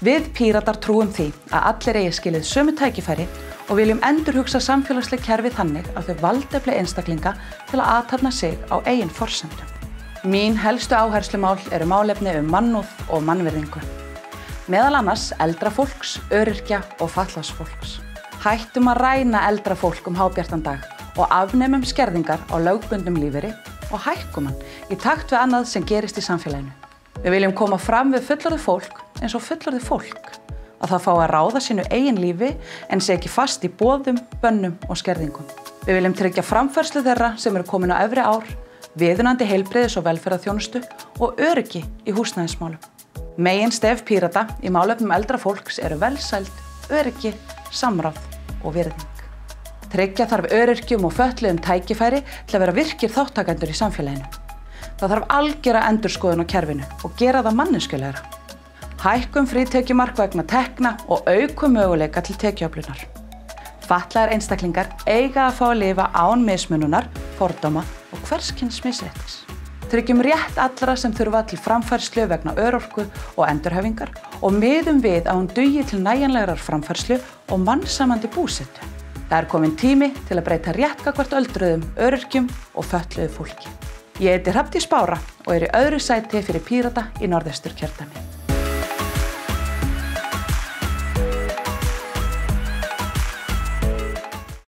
Við Píratar trúum því að allir eigi skilið sömu tækifæri og viljum endurhugsa samfélagsleg kerfi þannig að þau valdefli einstaklinga til að athafna sig á eigin forsendum. Mín helstu áherslumál eru málefni mannúð og mannvirðingu. Meðal annars eldra fólks, öryrkja og fatlaðs fólks. Hættum að ræna eldra fólk hábjartan dag og afnemum skerðingar á lögbundnum lífeyri og hækkum hann í takt við annað sem gerist í samfélaginu. Við viljum koma fram við fullorðið fólk eins og fullorðið fólk, að það fái að ráða sínu eigin lífi en sé ekki fast í boðum, bönnum og skerðingum. Við viljum tryggja framfærslu þeirra sem eru komin á efri ár, viðunandi heilbrigðis- og velferðarþjónustu og öryggi í húsnæðismálum. Meginstef Pírata í málefnum eldra fólks eru velsæld, öryggi, samráð og virðing. Tryggja þarf öryrkjum og fötluðum tækifæri til að vera virkir þáttakendur í samfélaginu. Það þarf algjöra endurskoðun á kerfinu og gera það manneskjulegra. Hækkum frítekjumark vegna tekna og aukum möguleika til tekjuöflunar. Fatlaðir einstaklingar eiga að fá að lifa án mismununar, fordóma og hvers kyns misréttis. Tryggjum rétt allra sem þurfa til framfærslu vegna örorku og endurhæfingar og miðum við að hún dugi til nægjanlegrar framfærslu og mannsæmandi búsetu. Það er kominn tími til að breyta rétt gagnvart öldruðum, öryrkjum og fötluðu fólki. Ég heiti Hrafndís Bára og er í öðru sæti fyrir Pírata í Norðausturkjördæmi.